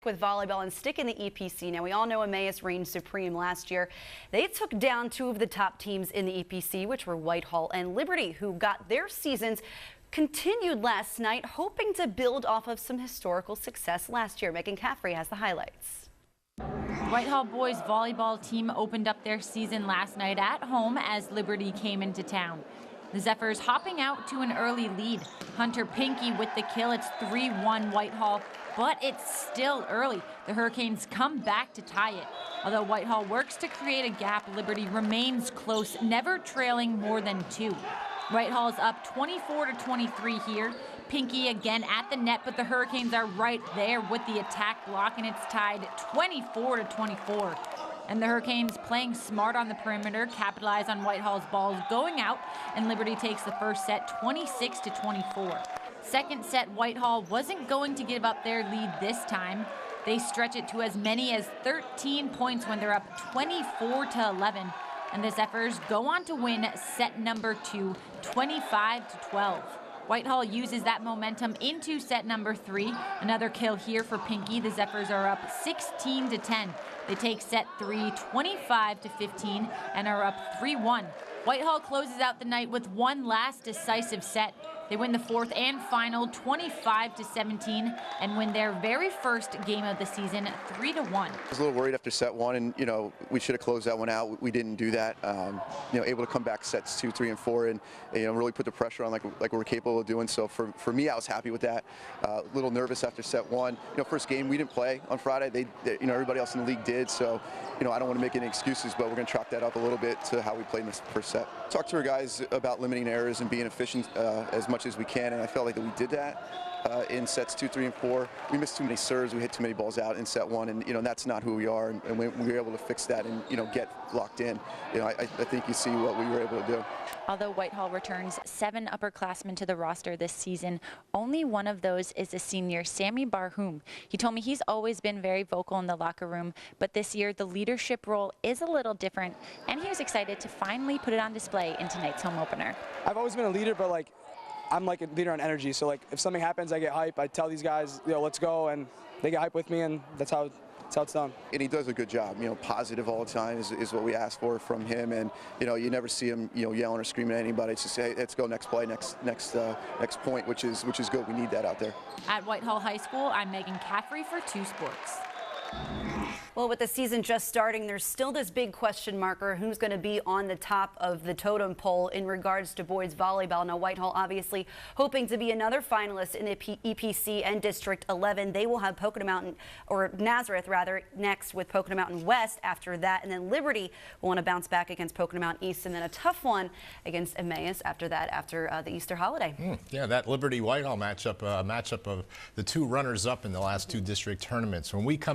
with volleyball and stick in the EPC. Now, we all know Emmaus reigned supreme last year. They took down two of the top teams in the EPC, which were Whitehall and Liberty, who got their seasons continued last night, hoping to build off of some historical success last year. Megan Caffrey has the highlights. Whitehall boys volleyball team opened up their season last night at home as Liberty came into town. The Zephyrs hopping out to an early lead. Hunter Pinky with the kill. It's 3-1 Whitehall, but it's still early. The Hurricanes come back to tie it. Although Whitehall works to create a gap, Liberty remains close, never trailing more than 2. Whitehall's up 24-23 here. Pinky again at the net, but the Hurricanes are right there with the attack block, and it's tied 24-24. And the Hurricanes playing smart on the perimeter, capitalize on Whitehall's balls going out, and Liberty takes the first set 26-24. Second set, Whitehall wasn't going to give up their lead this time. They stretch it to as many as 13 points when they're up 24-11. And the Zephyrs go on to win set number 2, 25-12. Whitehall uses that momentum into set number 3. Another kill here for Pinky. The Zephyrs are up 16-10. They take set 3, 25-15, and are up 3-1. Whitehall closes out the night with one last decisive set. They win the fourth and final 25-17 and win their very first game of the season 3-1. I was a little worried after set 1, and we should have closed that one out. We didn't do that. Able to come back sets 2, 3, and 4, and really put the pressure on like we're capable of doing. So for me, I was happy with that. A little nervous after set 1. First game we didn't play on Friday. Everybody else in the league did. So I don't want to make any excuses, but we're going to chalk that up a little bit to how we played in this first set. Talk to our guys about limiting errors and being efficient as much as we can, and I felt like that we did that in sets 2, 3, and 4. We missed too many serves, we hit too many balls out in set 1, and that's not who we are. And we were able to fix that and get locked in. I think you see what we were able to do. Although Whitehall returns 7 upperclassmen to the roster this season, only one of those is a senior, Sammy Barhoum. He told me he's always been very vocal in the locker room, but this year the leadership role is a little different, and he was excited to finally put it on display in tonight's home opener. I've always been a leader, but I'm like a leader on energy. So if something happens, I get hype. I tell these guys, let's go, and they get hype with me, and that's how it's done. And he does a good job. Positive all the time is what we ask for from him. And you never see him yelling or screaming at anybody. It's just, hey, let's go next play, next point, which is good. We need that out there. At Whitehall High School, I'm Megan Caffrey for 2 Sports. Well, with the season just starting, there's still this big question marker who's going to be on the top of the totem pole in regards to boys volleyball. Now, Whitehall obviously hoping to be another finalist in the EPC and District 11. They will have Pocono Mountain, or Nazareth rather, next with Pocono Mountain West after that. And then Liberty will want to bounce back against Pocono Mountain East, and then a tough one against Emmaus after that, after the Easter holiday. Yeah, that Liberty-Whitehall matchup of the 2 runners-up in the last 2 district tournaments. When we come